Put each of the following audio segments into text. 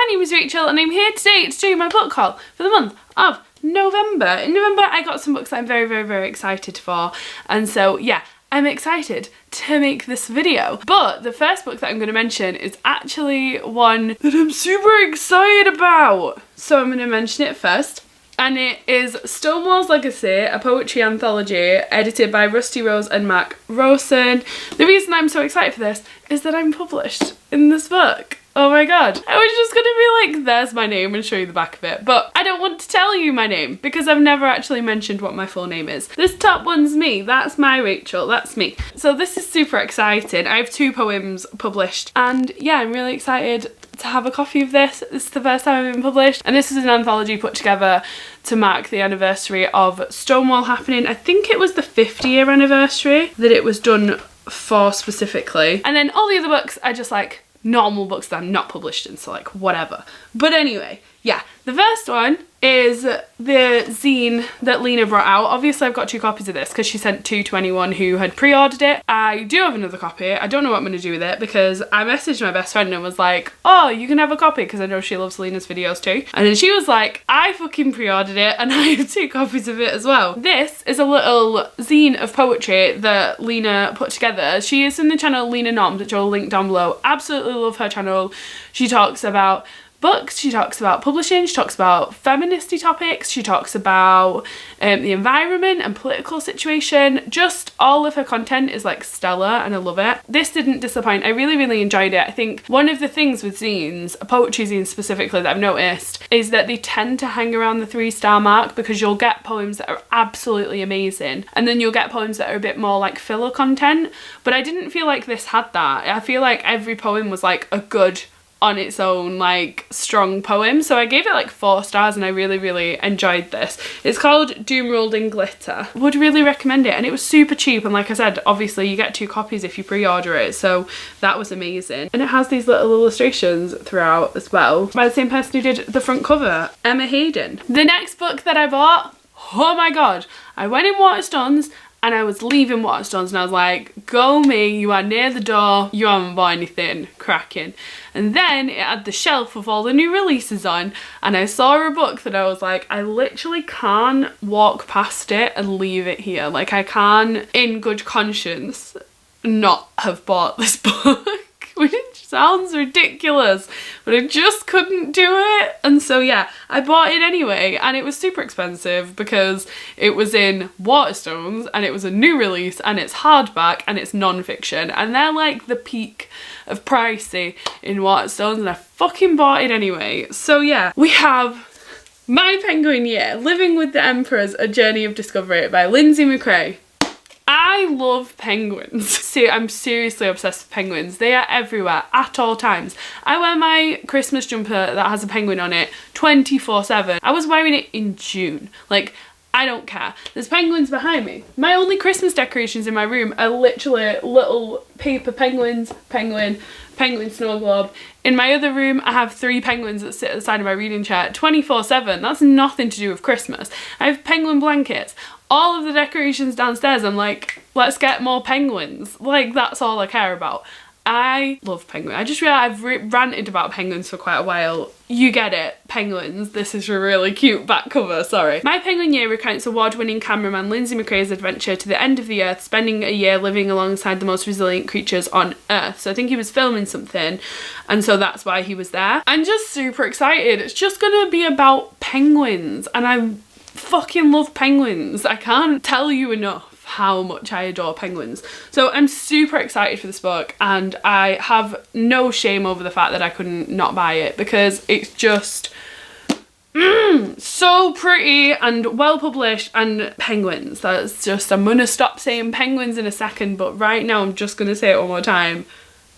my name is Rachel and I'm here today to do my book haul for the month of November. In November I got some books that I'm very excited for, and so yeah, I'm excited to make this video. But the first book that I'm going to mention is actually one that I'm super excited about, so I'm going to mention it first. And it is Stonewall's Legacy, a poetry anthology edited by Rusty Rose and Marc Rosen. The reason I'm so excited for this is that I'm published in this book. Oh my god. I was just gonna be like, there's my name and show you the back of it. But I don't want to tell you my name because I've never actually mentioned what my full name is. This top one's me. That's my Rachel. That's me. So this is super exciting. I have 2 poems published and yeah, I'm really excited to have a copy of this. This is the first time I've been published, and this is an anthology put together to mark the anniversary of Stonewall happening. I think it was the 50-year anniversary that it was done for specifically. And then all the other books are just like normal books that I'm not published in, so like whatever. But anyway, yeah, the first one is the zine that Leena brought out. Obviously I've got 2 copies of this because she sent 2 to anyone who had pre-ordered it. I do have another copy. I don't know what I'm going to do with it because I messaged my best friend and was like, oh, you can have a copy, because I know she loves Leena's videos too. And then she was like, I fucking pre-ordered it and I have 2 copies of it as well. This is a little zine of poetry that Leena put together. She is in the channel Leena Norms, which I'll link down below. Absolutely love her channel. She talks about books, she talks about publishing, she talks about feministy topics, she talks about the environment and political situation. Just all of her content is like stellar and I love it. This didn't disappoint. I really enjoyed it. I think one of the things with zines, poetry zines specifically, that I've noticed is that they tend to hang around the 3-star mark, because you'll get poems that are absolutely amazing and then you'll get poems that are a bit more like filler content, but I didn't feel like this had that. I feel like every poem was like a good on its own, like strong poem, so I gave it like 4 stars and I really enjoyed this. It's called Doom Rolled in Glitter. Would really recommend it, and it was super cheap, and like I said, obviously you get 2 copies if you pre-order it, so that was amazing. And it has these little illustrations throughout as well by the same person who did the front cover, Emma Hayden. The next book that I bought, oh my god, I went in Waterstones and I was leaving Waterstones and I was like, go me, you are near the door, you haven't bought anything, cracking. And then it had the shelf with all the new releases on, and I saw a book that I was like, I literally can't walk past it and leave it here. Like I can't, in good conscience, not have bought this book. Which sounds ridiculous, but I just couldn't do it. And so yeah, I bought it anyway, and it was super expensive because it was in Waterstones and it was a new release and it's hardback and it's non-fiction, and they're like the peak of pricey in Waterstones, and I fucking bought it anyway. So yeah, we have My Penguin Year, Living with the Emperors, A Journey of Discovery by Lindsey McCrae. I love penguins. See, I'm seriously obsessed with penguins. They are everywhere at all times. I wear my Christmas jumper that has a penguin on it 24/7. I was wearing it in June. Like, I don't care. There's penguins behind me. My only Christmas decorations in my room are literally little paper penguins, penguin snow globe. In my other room, I have 3 penguins that sit at the side of my reading chair 24/7. That's nothing to do with Christmas. I have penguin blankets. All of the decorations downstairs, I'm like, let's get more penguins. Like, that's all I care about. I love penguins. I just realised I've ranted about penguins for quite a while. You get it, penguins. This is a really cute back cover, sorry. My Penguin Year recounts award-winning cameraman Lindsey McCrae's adventure to the end of the earth, spending a year living alongside the most resilient creatures on earth. So I think he was filming something, and so that's why he was there. I'm just super excited. It's just gonna be about penguins, and I fucking love penguins. I can't tell you enough how much I adore penguins. So I'm super excited for this book, and I have no shame over the fact that I couldn't not buy it, because it's just so pretty and well published, and penguins. That's just, I'm gonna stop saying penguins in a second, but right now I'm just gonna say it one more time.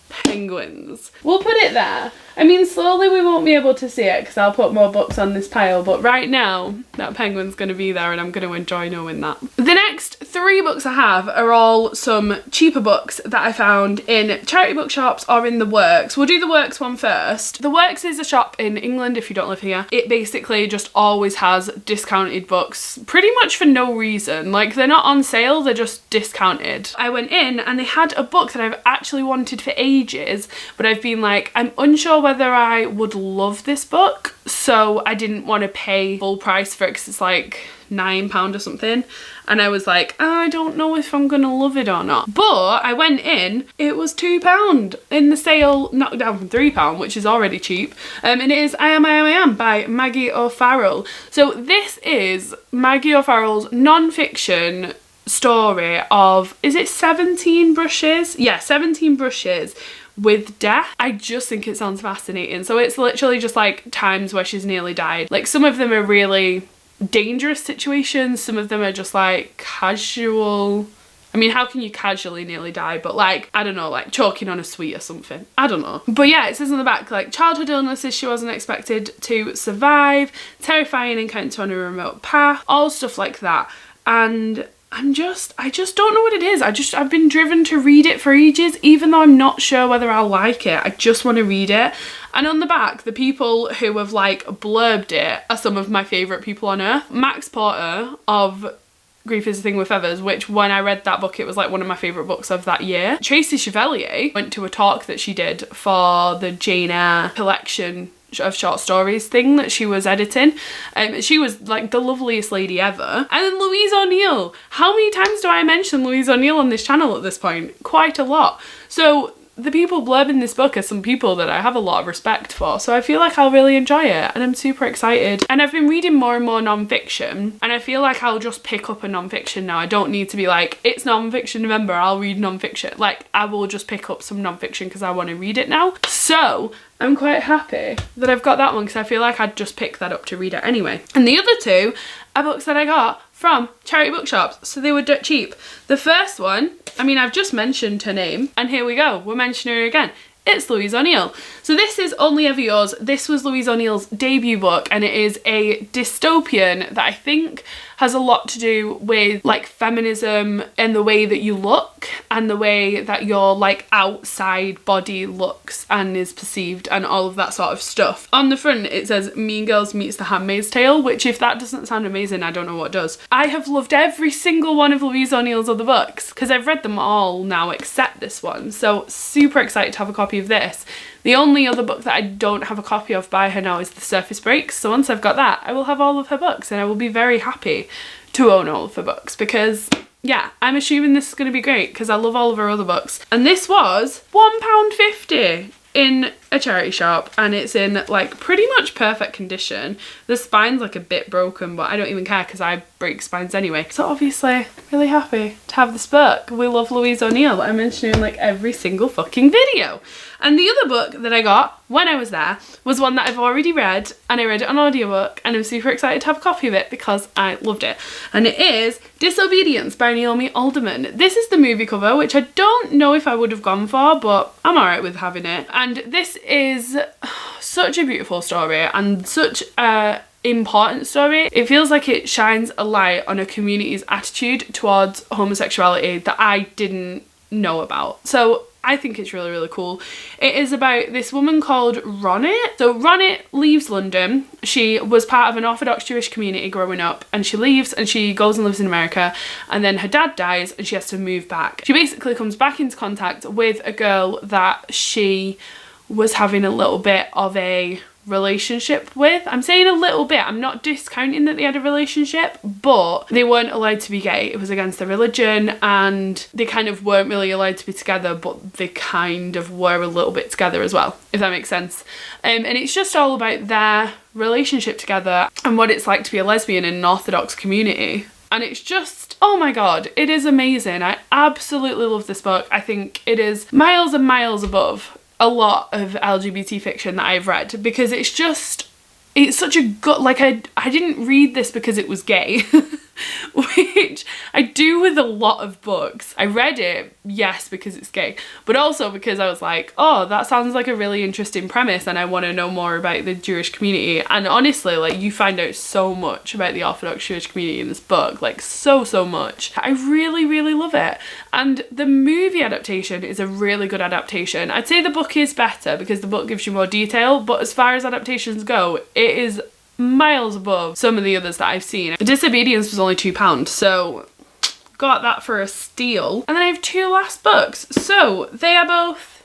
Penguins. We'll put it there. I mean, slowly we won't be able to see it because I'll put more books on this pile, but right now that penguin's going to be there and I'm going to enjoy knowing that. The next 3 books I have are all some cheaper books that I found in charity bookshops or in The Works. We'll do The Works one first. The Works is a shop in England if you don't live here. It basically just always has discounted books pretty much for no reason. Like, they're not on sale, they're just discounted. I went in and they had a book that I've actually wanted for ages, but I've been like, I'm unsure whether I would love this book, so I didn't want to pay full price for it because it's like £9 or something, and I was like, oh, I don't know if I'm gonna love it or not. But I went in, it was £2 in the sale, knocked down from £3, which is already cheap, and it is I Am by Maggie O'Farrell. So this is Maggie O'Farrell's non-fiction story of, is it 17 brushes? Yeah, 17 brushes with death. I just think it sounds fascinating. So it's literally just like times where she's nearly died. Like some of them are really dangerous situations, some of them are just like casual. I mean, how can you casually nearly die? But like, I don't know, like choking on a sweet or something. I don't know. But yeah, it says on the back, like, childhood illnesses she wasn't expected to survive, terrifying encounter on a remote path, all stuff like that. And I just don't know what it is. I've been driven to read it for ages, even though I'm not sure whether I'll like it. I just want to read it. And on the back, the people who have like blurbed it are some of my favourite people on earth. Max Porter of Grief is a Thing with Feathers, which when I read that book, it was like one of my favourite books of that year. Tracy Chevalier went to a talk that she did for the Jane Eyre collection of short stories thing that she was editing. She was like the loveliest lady ever. And then Louise O'Neill. How many times do I mention Louise O'Neill on this channel at this point? Quite a lot. So the people blurbing this book are some people that I have a lot of respect for, so I feel like I'll really enjoy it, and I'm super excited. And I've been reading more and more non-fiction, and I feel like I'll just pick up a non-fiction now. I don't need to be like, it's non-fiction November, I'll read non-fiction. Like, I will just pick up some non-fiction because I want to read it now. So I'm quite happy that I've got that one because I feel like I'd just pick that up to read it anyway. And the other two are books that I got from charity bookshops, so they were dirt cheap. The first one, I mean, I've just mentioned her name, and here we go, we're mentioning her again. It's Louise O'Neill. So this is Only Ever Yours. This was Louise O'Neill's debut book, and it is a dystopian that I think has a lot to do with like feminism and the way that you look and the way that your like outside body looks and is perceived and all of that sort of stuff. On the front it says Mean Girls meets The Handmaid's Tale, which if that doesn't sound amazing, I don't know what does. I have loved every single one of Louise O'Neill's other books because I've read them all now except this one, so super excited to have a copy of this. The only other book that I don't have a copy of by her now is The Surface Breaks, so once I've got that I will have all of her books and I will be very happy to own all of her books because yeah, I'm assuming this is going to be great because I love all of her other books. And this was £1.50 in a charity shop, and it's in like pretty much perfect condition. The spine's like a bit broken, but I don't even care because I break spines anyway. So obviously really happy to have this book. We love Louise O'Neill. I'm mentioning like every single fucking video. And the other book that I got when I was there was one that I've already read, and I read it on audiobook, and I'm super excited to have a copy of it because I loved it. And it is Disobedience by Naomi Alderman. This is the movie cover, which I don't know if I would have gone for, but I'm alright with having it. And this is such a beautiful story and such a important story. It feels like it shines a light on a community's attitude towards homosexuality that I didn't know about. So I think it's really, really cool. It is about this woman called Ronit. So Ronit leaves London. She was part of an Orthodox Jewish community growing up, and she leaves and she goes and lives in America, and then her dad dies and she has to move back. She basically comes back into contact with a girl that she was having a little bit of a relationship with. I'm saying a little bit, I'm not discounting that they had a relationship, but they weren't allowed to be gay. It was against their religion, and they kind of weren't really allowed to be together, but they kind of were a little bit together as well, if that makes sense. And it's just all about their relationship together and what it's like to be a lesbian in an Orthodox community. And it's just, oh my god, it is amazing. I absolutely love this book. I think it is miles and miles above a lot of LGBT fiction that I've read, because it's just, it's such a good, like I didn't read this because it was gay, which I do with a lot of books. I read it, yes, because it's gay, but also because I was like, oh, that sounds like a really interesting premise and I want to know more about the Jewish community. And honestly, like, you find out so much about the Orthodox Jewish community in this book, like so much. I really, really love it. And the movie adaptation is a really good adaptation. I'd say the book is better because the book gives you more detail, but as far as adaptations go, it is miles above some of the others that I've seen. Disobedience was only £2, so got that for a steal. And then I have two last books. So they are both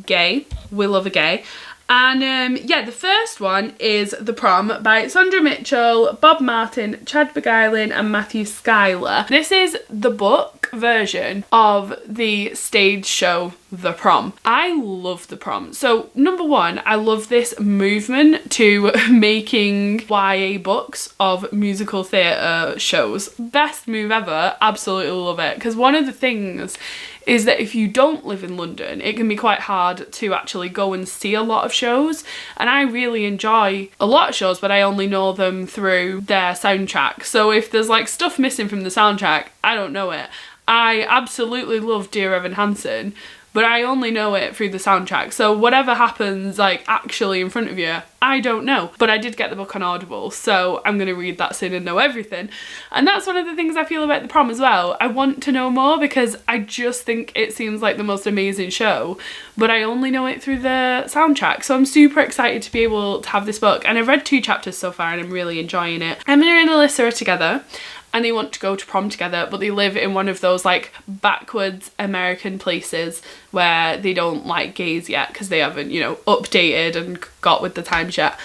gay. We love a gay. And yeah, the first one is The Prom by Saundra Mitchell, Bob Martin, Chad Beguilin and Matthew Schuyler. This is the book version of the stage show The Prom. I love The Prom. So number one, I love this movement to making YA books of musical theatre shows. Best move ever, absolutely love it. Because one of the things is that if you don't live in London, it can be quite hard to actually go and see a lot of shows. And I really enjoy a lot of shows, but I only know them through their soundtrack. So if there's like stuff missing from the soundtrack, I don't know it. I absolutely love Dear Evan Hansen, but I only know it through the soundtrack. So whatever happens like actually in front of you, I don't know. But I did get the book on Audible, so I'm going to read that soon and know everything. And that's one of the things I feel about The Prom as well. I want to know more because I just think it seems like the most amazing show, but I only know it through the soundtrack. So I'm super excited to be able to have this book. And I've read 2 chapters so far and I'm really enjoying it. Emma and Alyssa are together and they want to go to prom together, but they live in one of those like backwards American places where they don't like gays yet because they haven't, you know, updated and got with the times yet.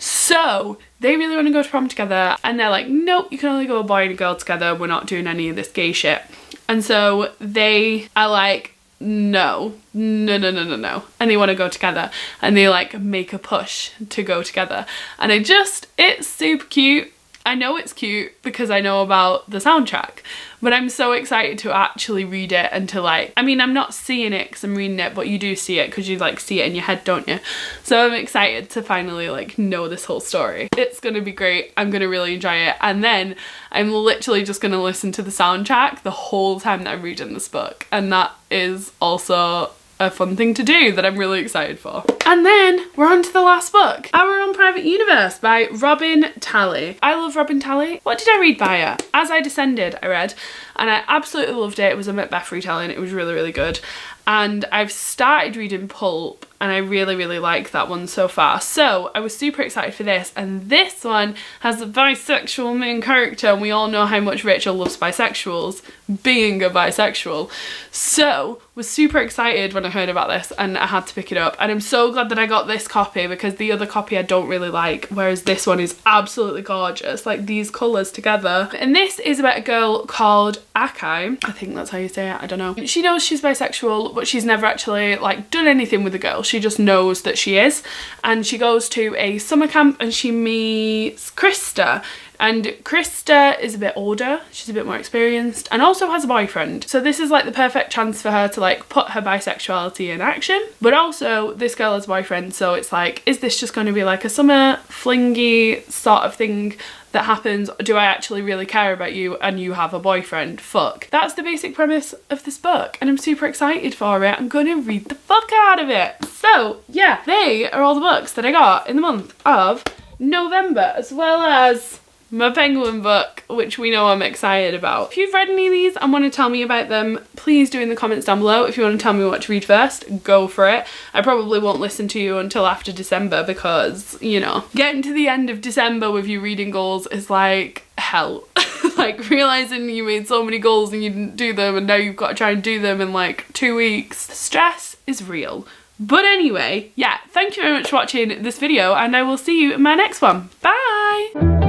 So they really want to go to prom together and they're like, nope, you can only go a boy and a girl together, we're not doing any of this gay shit. And so they are like, no. And they want to go together and they like make a push to go together. And it's super cute. I know it's cute because I know about the soundtrack, but I'm so excited to actually read it and to like, I mean, I'm not seeing it because I'm reading it, but you do see it because you like see it in your head, don't you? So I'm excited to finally like know this whole story. It's going to be great. I'm going to really enjoy it. And then I'm literally just going to listen to the soundtrack the whole time that I'm reading this book. And that is also a fun thing to do that I'm really excited for. And then we're on to the last book, Our Own Private Universe by Robin Talley. I love Robin Talley. What did I read by her? As I Descended, I read, and I absolutely loved it. It was a Macbeth retelling. It was really, really good. And I've started reading Pulp and I really, really like that one so far. So I was super excited for this, and this one has a bisexual main character, and we all know how much Rachel loves bisexuals, being a bisexual. So was super excited when I heard about this and I had to pick it up, and I'm so glad that I got this copy because the other copy I don't really like, whereas this one is absolutely gorgeous, like these colours together. And this is about a girl called Akai, I think that's how you say it, I don't know. She knows she's bisexual, but she's never actually like done anything with a girl. She just knows that she is, and she goes to a summer camp and she meets Krista. And Krista is a bit older, she's a bit more experienced, and also has a boyfriend. So this is like the perfect chance for her to like put her bisexuality in action. But also this girl has a boyfriend, so it's like, is this just going to be like a summer flingy sort of thing that happens? Do I actually really care about you and you have a boyfriend? Fuck. That's the basic premise of this book, and I'm super excited for it. I'm gonna read the fuck out of it. So yeah, they are all the books that I got in the month of November, as well as my Penguin book, which we know I'm excited about. If you've read any of these and want to tell me about them, please do in the comments down below. If you want to tell me what to read first, go for it. I probably won't listen to you until after December because, you know, getting to the end of December with your reading goals is like hell. Like realising you made so many goals and you didn't do them, and now you've got to try and do them in like 2 weeks. The stress is real. But anyway, yeah, thank you very much for watching this video, and I will see you in my next one. Bye!